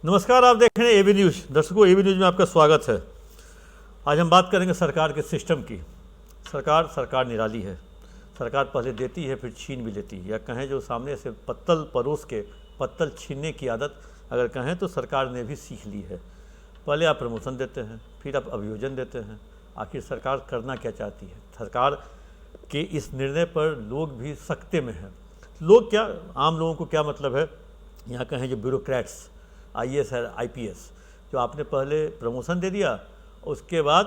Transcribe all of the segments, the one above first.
नमस्कार, आप देख रहे हैं एबी न्यूज़। दर्शकों, एबी न्यूज़ में आपका स्वागत है। आज हम बात करेंगे सरकार के सिस्टम की। सरकार निराली है। सरकार पहले देती है फिर छीन भी लेती है, या कहें जो सामने से पत्तल परोस के पत्तल छीनने की आदत अगर कहें तो सरकार ने भी सीख ली है। पहले आप प्रमोशन देते हैं, फिर आप अभियोजन देते हैं। आखिर सरकार करना क्या चाहती है? सरकार के इस निर्णय पर लोग भी सख्ते में हैं। लोग क्या, आम लोगों को क्या मतलब है? यहाँ कहें जो ब्यूरोक्रेट्स, आईएएस है, आईपीएस, जो आपने पहले प्रमोशन दे दिया, उसके बाद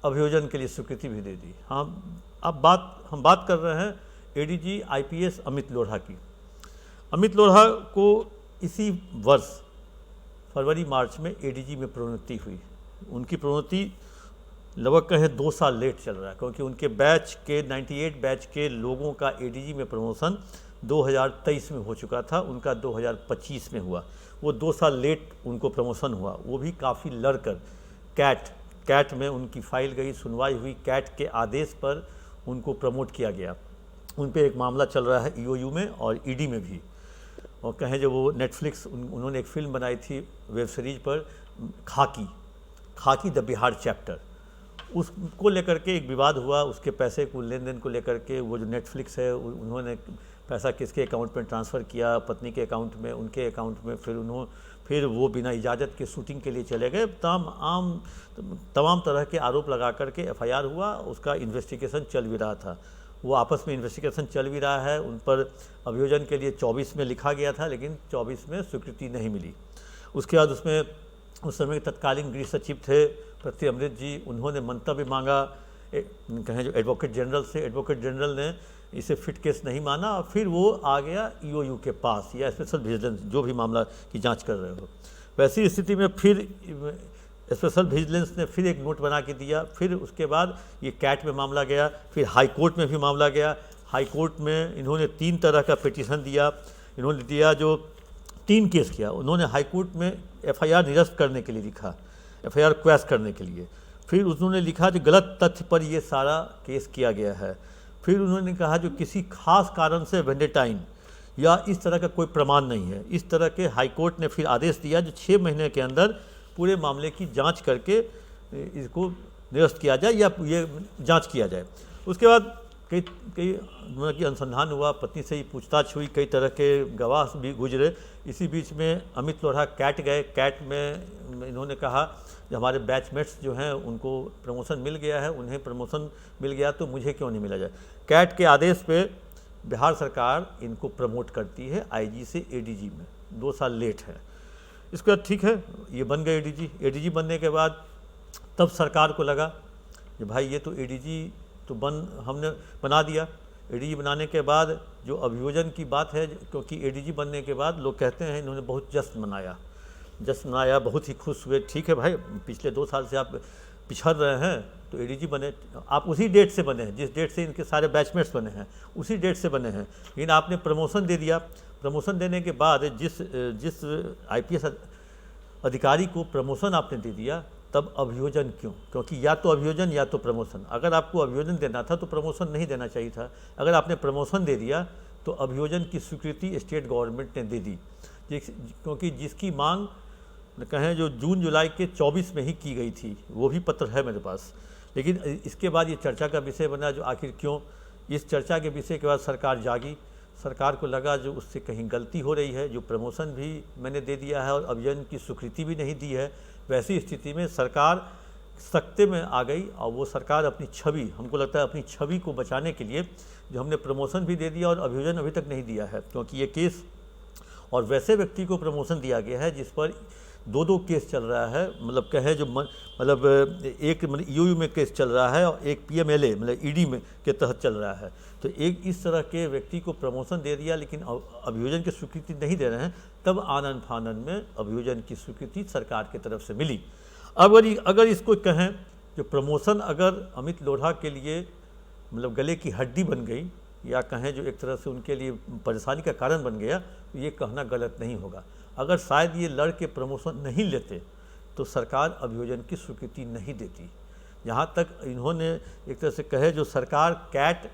अभियोजन के लिए स्वीकृति भी दे दी। हम बात कर रहे हैं एडीजी आईपीएस अमित लोढ़ा की। अमित लोढ़ा को इसी वर्ष फरवरी मार्च में एडीजी में प्रोन्नति हुई। उनकी प्रोन्नति लगभग कहें 2 साल लेट चल रहा है, क्योंकि उनके बैच के 98 बैच के लोगों का एडीजी में प्रमोशन 2023 में हो चुका था, उनका 2025 में हुआ। वो 2 साल लेट उनको प्रमोशन हुआ, वो भी काफ़ी लड़कर। कैट में उनकी फाइल गई, सुनवाई हुई, कैट के आदेश पर उनको प्रमोट किया गया। उन पे एक मामला चल रहा है ईओयू में और ईडी में भी। और कहें जो वो नेटफ्लिक्स उन्होंने एक फ़िल्म बनाई थी वेब सीरीज पर, खाकी द बिहार चैप्टर, उसको लेकर के एक विवाद हुआ। उसके पैसे को, लेन देन को लेकर के, वो जो नेटफ्लिक्स है उन्होंने पैसा किसके अकाउंट में ट्रांसफ़र किया, पत्नी के अकाउंट में, उनके अकाउंट में, फिर वो बिना इजाज़त के शूटिंग के लिए चले गए। तमाम तरह के आरोप लगा करके एफआईआर हुआ। उसका इन्वेस्टिगेशन चल भी रहा था, वो आपस में इन्वेस्टिगेशन चल भी रहा है। उन पर अभियोजन के लिए 24 में लिखा गया था, लेकिन 24 में स्वीकृति नहीं मिली। उसके बाद उसमें उस समय के तत्कालीन गृह सचिव थे प्रति अमृत जी, उन्होंने मंतव्य मांगा कहें जो एडवोकेट जनरल से। एडवोकेट जनरल ने इसे फिट केस नहीं माना और फिर वो आ गया ईओयू के पास, या स्पेशल विजिलेंस, जो भी मामला की जांच कर रहे हो। वैसी स्थिति में फिर स्पेशल विजिलेंस ने फिर एक नोट बना के दिया। फिर उसके बाद ये कैट में मामला गया, फिर हाई कोर्ट में भी मामला गया। हाई कोर्ट में इन्होंने 3 तरह का पिटीशन दिया। इन्होंने दिया जो 3 केस किया। उन्होंने हाई कोर्ट में एफआईआर निरस्त करने के लिए लिखा, एफआईआर क्वैश करने के लिए। फिर उन्होंने लिखा जो गलत तथ्य पर ये सारा केस किया गया है। फिर उन्होंने कहा जो किसी खास कारण से वेंडेटाइन या इस तरह का कोई प्रमाण नहीं है। इस तरह के हाई कोर्ट ने फिर आदेश दिया जो 6 महीने के अंदर पूरे मामले की जांच करके इसको निरस्त किया जाए या ये जांच किया जाए। उसके बाद कई की अनुसंधान हुआ, पत्नी से ही पूछताछ हुई, कई तरह के गवाह भी गुजरे। इसी बीच में अमित लोढ़ा कैट गए। कैट में इन्होंने कहा जो हमारे बैचमेट्स जो हैं उनको प्रमोशन मिल गया है, उन्हें प्रमोशन मिल गया तो मुझे क्यों नहीं मिला जाए। कैट के आदेश पे बिहार सरकार इनको प्रमोट करती है आईजी से एडीजी में। 2 साल लेट है। इसके बाद ठीक है, ये बन गए एडीजी। एडीजी बनने के बाद तब सरकार को लगा कि भाई ये तो एडीजी तो हमने बना दिया। एडीजी बनाने के बाद जो अभियोजन की बात है, क्योंकि एडीजी बनने के बाद लोग कहते हैं इन्होंने बहुत जश्न मनाया, बहुत ही खुश हुए। ठीक है भाई, पिछले 2 साल से आप पिछड़ रहे हैं तो एडीजी बने, आप उसी डेट से बने हैं जिस डेट से इनके सारे बैचमेट्स बने हैं, उसी डेट से बने हैं। लेकिन आपने प्रमोशन दे दिया। प्रमोशन देने के बाद जिस आईपीएस अधिकारी को प्रमोशन आपने दे दिया, तब अभियोजन क्यों? क्योंकि या तो अभियोजन या तो प्रमोशन। अगर आपको अभियोजन देना था तो प्रमोशन नहीं देना चाहिए था। अगर आपने प्रमोशन दे दिया तो अभियोजन की स्वीकृति स्टेट गवर्नमेंट ने दे दी, क्योंकि जिसकी मांग कहें जो जून जुलाई के 24 में ही की गई थी, वो भी पत्र है मेरे पास। लेकिन इसके बाद ये चर्चा का विषय बना जो आखिर क्यों। इस चर्चा के विषय के बाद सरकार जागी। सरकार को लगा जो उससे कहीं गलती हो रही है, जो प्रमोशन भी मैंने दे दिया है और अभियोजन की स्वीकृति भी नहीं दी है। वैसी स्थिति में सरकार सख्ते में आ गई और वो सरकार अपनी छवि, हमको लगता है अपनी छवि को बचाने के लिए, जो हमने प्रमोशन भी दे दिया और अभियोजन अभी तक नहीं दिया है, क्योंकि ये केस और वैसे व्यक्ति को प्रमोशन दिया गया है जिस पर 2 केस चल रहा है। मतलब कहें जो एक ईओयू में केस चल रहा है और एक पीएमएलए ईडी में के तहत चल रहा है। तो एक इस तरह के व्यक्ति को प्रमोशन दे दिया लेकिन अभियोजन की स्वीकृति नहीं दे रहे हैं। तब आनन फानन में अभियोजन की स्वीकृति सरकार की तरफ से मिली। अगर इसको कहें जो प्रमोशन अगर अमित लोढ़ा के लिए गले की हड्डी बन गई, या कहें जो एक तरह से उनके लिए परेशानी का कारण बन गया, तो ये कहना गलत नहीं होगा। अगर शायद ये लड़के प्रमोशन नहीं लेते तो सरकार अभियोजन की स्वीकृति नहीं देती। यहाँ तक इन्होंने एक तरह से कहे जो सरकार कैट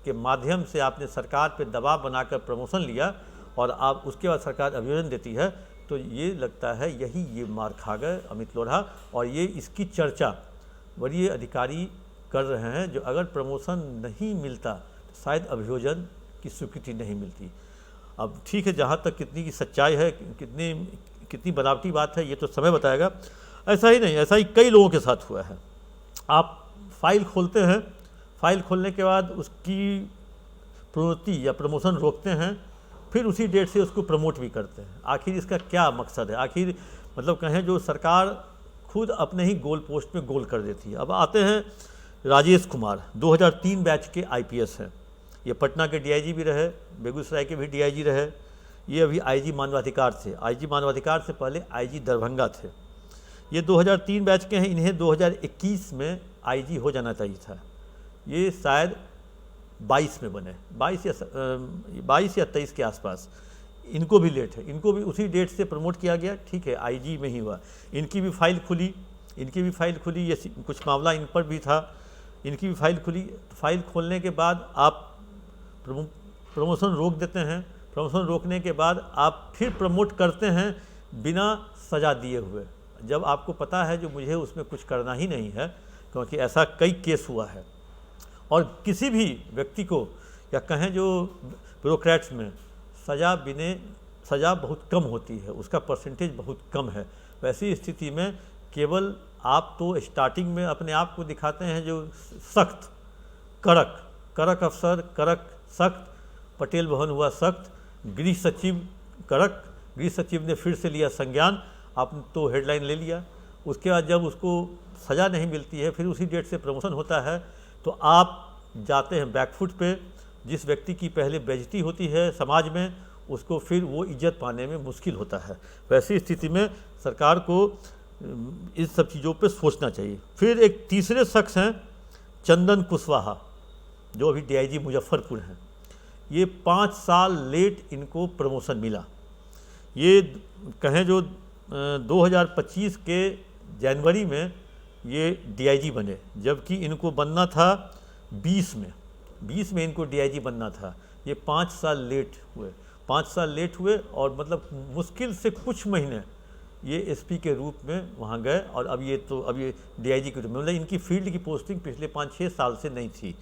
के माध्यम से आपने सरकार पे दबाव बनाकर प्रमोशन लिया और आप उसके बाद सरकार अभियोजन देती है, तो ये लगता है ये मार खा गए अमित लोढ़ा, और ये इसकी चर्चा वरीय अधिकारी कर रहे हैं। जो अगर प्रमोशन नहीं मिलता तो शायद अभियोजन की स्वीकृति नहीं मिलती। अब ठीक है, जहाँ तक कितनी की सच्चाई है, कितनी बनावटी बात है, ये तो समय बताएगा। ऐसा ही नहीं, ऐसा ही कई लोगों के साथ हुआ है। आप फाइल खोलते हैं, फाइल खोलने के बाद उसकी प्रोन्नति या प्रमोशन रोकते हैं, फिर उसी डेट से उसको प्रमोट भी करते हैं। आखिर इसका क्या मकसद है? आखिर मतलब कहें जो सरकार खुद अपने ही गोल पोस्ट में गोल कर देती है। अब आते हैं राजेश कुमार, 2003 बैच के आईपीएस हैं। ये पटना के डीआईजी भी रहे, बेगूसराय के भी डीआईजी रहे। ये अभी आईजी मानवाधिकार थे। आईजी मानवाधिकार से पहले आईजी दरभंगा थे। ये 2003 बैच के हैं। इन्हें 2021 में आईजी हो जाना चाहिए था। ये शायद 22 में बने, 22 या 23 के आसपास। इनको भी लेट है, इनको भी उसी डेट से प्रमोट किया गया। ठीक है, आईजी में ही हुआ। इनकी भी फाइल खुली, ये कुछ मामला इन पर भी था। इनकी भी फाइल खुली। फाइल खोलने के बाद आप प्रमोशन रोक देते हैं। प्रमोशन रोकने के बाद आप फिर प्रमोट करते हैं बिना सज़ा दिए हुए, जब आपको पता है जो मुझे उसमें कुछ करना ही नहीं है, क्योंकि ऐसा कई केस हुआ है। और किसी भी व्यक्ति को या कहें जो ब्यूरोक्रेट्स में सज़ा बहुत कम होती है, उसका परसेंटेज बहुत कम है। वैसी स्थिति में केवल आप तो स्टार्टिंग में अपने आप को दिखाते हैं जो सख्त कड़क अफसर, कड़क सख्त। पटेल भवन हुआ सख्त, गृह सचिव कड़क, गृह सचिव ने फिर से लिया संज्ञान, आपने तो हेडलाइन ले लिया। उसके बाद जब उसको सज़ा नहीं मिलती है, फिर उसी डेट से प्रमोशन होता है, तो आप जाते हैं बैकफुट पे। जिस व्यक्ति की पहले बेइज्जती होती है समाज में, उसको फिर वो इज्जत पाने में मुश्किल होता है। वैसी स्थिति में सरकार को इस सब चीज़ों पे सोचना चाहिए। फिर एक तीसरे शख्स हैं चंदन कुशवाहा, जो अभी डीआईजी मुजफ्फरपुर हैं। ये 5 साल लेट इनको प्रमोशन मिला। ये कहें जो 2025 के जनवरी में ये डीआईजी बने, जबकि इनको बनना था 20 में इनको डीआईजी बनना था। ये 5 साल लेट हुए। 5 साल लेट हुए और मतलब मुश्किल से कुछ महीने ये एसपी के रूप में वहाँ गए, और अब ये डीआईजी के रूप में, मतलब इनकी फील्ड की पोस्टिंग पिछले 5-6 साल से नहीं थी।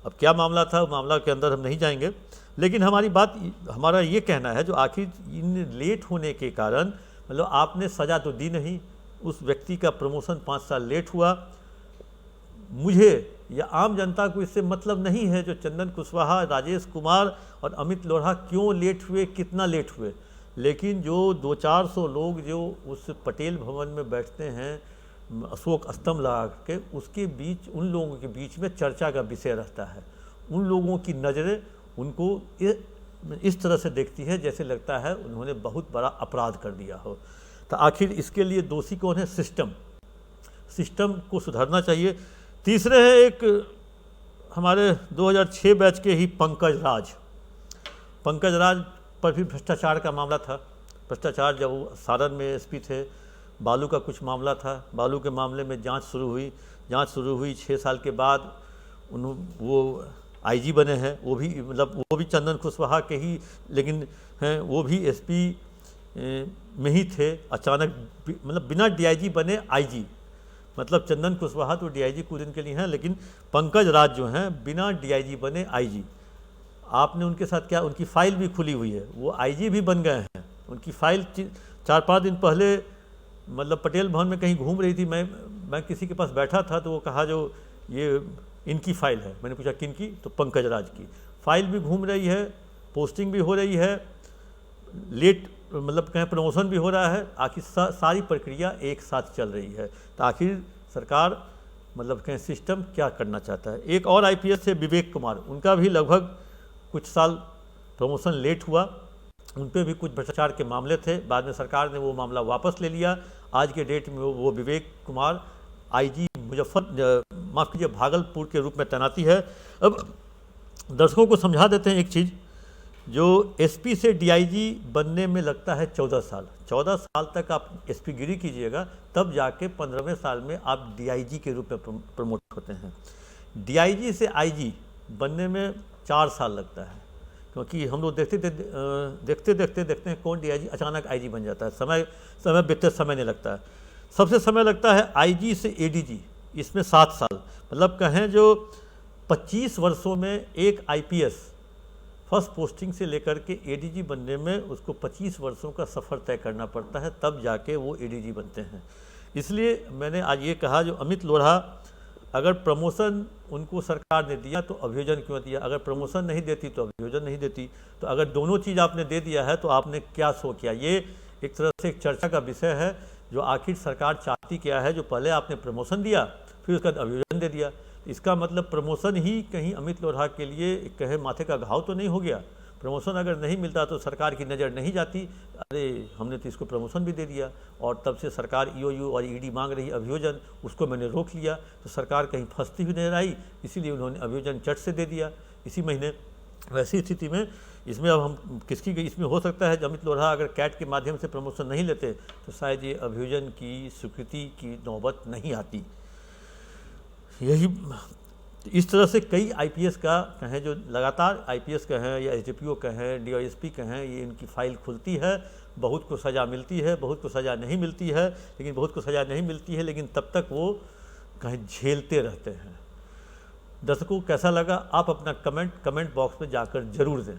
अब क्या मामला था, मामला के अंदर हम नहीं जाएंगे, लेकिन हमारा ये कहना है जो आखिर इन लेट होने के कारण, मतलब आपने सज़ा तो दी नहीं, उस व्यक्ति का प्रमोशन 5 साल लेट हुआ। मुझे या आम जनता को इससे मतलब नहीं है जो चंदन कुशवाहा, राजेश कुमार और अमित लोढ़ा क्यों लेट हुए, कितना लेट हुए, लेकिन जो 200-400 लोग जो उस पटेल भवन में बैठते हैं अशोक स्तंभ लगा के, उसके बीच उन लोगों के बीच में चर्चा का विषय रहता है। उन लोगों की नज़रें उनको इस तरह से देखती है जैसे लगता है उन्होंने बहुत बड़ा अपराध कर दिया हो। तो आखिर इसके लिए दोषी कौन है? सिस्टम को सुधारना चाहिए। तीसरे हैं एक हमारे 2006 बैच के ही पंकज राज पर भी भ्रष्टाचार का मामला था। भ्रष्टाचार जब वो सारण में एसपी थे, बालू का कुछ मामला था। बालू के मामले में जांच शुरू हुई 6 साल के बाद वो आईजी बने हैं। वो भी चंदन कुशवाहा के ही लेकिन हैं, वो भी एसपी में ही थे। अचानक मतलब बिना डीआईजी बने आईजी, मतलब चंदन कुशवाहा तो डीआईजी कुछ दिन के लिए हैं, लेकिन पंकज राज जो हैं बिना डीआईजी बने आईजी। आपने उनके साथ क्या, उनकी फाइल भी खुली हुई है, वो आईजी भी बन गए हैं। उनकी फाइल 4-5 दिन पहले मतलब पटेल भवन में कहीं घूम रही थी, मैं किसी के पास बैठा था, तो वो कहा जो ये इनकी फाइल है। मैंने पूछा किन की, तो पंकज राज की। फाइल भी घूम रही है, पोस्टिंग भी हो रही है, लेट मतलब कहें प्रमोशन भी हो रहा है। आखिर सारी प्रक्रिया एक साथ चल रही है। तो आखिर सरकार मतलब कहें सिस्टम क्या करना चाहता है। एक और आईपीएस थे विवेक कुमार, उनका भी लगभग कुछ साल प्रमोशन लेट हुआ। उन पर भी कुछ भ्रष्टाचार के मामले थे, बाद में सरकार ने वो मामला वापस ले लिया। आज के डेट में वो विवेक कुमार आईजी भागलपुर के रूप में तैनाती है। अब दर्शकों को समझा देते हैं एक चीज़, जो एसपी से डीआईजी बनने में लगता है 14 साल। 14 साल तक आप एसपी गिरी कीजिएगा, तब जाके 15वें साल में आप डीआईजी के रूप में प्रमोट होते हैं। डीआईजी से आईजी बनने में 4 साल लगता है। क्योंकि हम लोग देखते हैं कौन डीआईजी अचानक आईजी बन जाता है, समय बीतते समय नहीं लगता है। सबसे समय लगता है आईजी से एडीजी, इसमें 7 साल, मतलब कहें जो 25 वर्षों में एक आईपीएस फर्स्ट पोस्टिंग से लेकर के एडीजी बनने में उसको 25 वर्षों का सफ़र तय करना पड़ता है, तब जाके वो एडीजी बनते हैं। इसलिए मैंने आज ये कहा, जो अमित लोढ़ा, अगर प्रमोशन उनको सरकार ने दिया तो अभियोजन क्यों दिया, अगर प्रमोशन नहीं देती तो अभियोजन नहीं देती। तो अगर दोनों चीज़ आपने दे दिया है तो आपने क्या शो किया। ये एक तरह से एक चर्चा का विषय है, जो आखिर सरकार चाहती क्या है। जो पहले आपने प्रमोशन दिया फिर उसका अभियोजन दे दिया, इसका मतलब प्रमोशन ही कहीं अमित लोढ़ा के लिए कहे माथे का घाव तो नहीं हो गया। प्रमोशन अगर नहीं मिलता तो सरकार की नज़र नहीं जाती, अरे हमने तो इसको प्रमोशन भी दे दिया, और तब से सरकार ईओयू और ईडी मांग रही अभियोजन, उसको मैंने रोक लिया, तो सरकार कहीं फंसती हुई नजर आई, इसीलिए उन्होंने अभियोजन चट से दे दिया इसी महीने। वैसी स्थिति में इसमें अब हम इसमें हो सकता है कि अमित लोढ़ा अगर कैट के माध्यम से प्रमोशन नहीं लेते तो शायद ये अभियोजन की स्वीकृति की नौबत नहीं आती। यही इस तरह से कई आईपीएस का कहें, जो लगातार आईपीएस कहें या एसडीपीओ कहें, डीवाईएसपी कहें, ये इनकी फाइल खुलती है, बहुत को सज़ा मिलती है, बहुत को सज़ा नहीं मिलती है, लेकिन बहुत को सज़ा नहीं मिलती है लेकिन तब तक वो कहीं झेलते रहते हैं। दर्शकों कैसा लगा, आप अपना कमेंट बॉक्स में जाकर जरूर दें।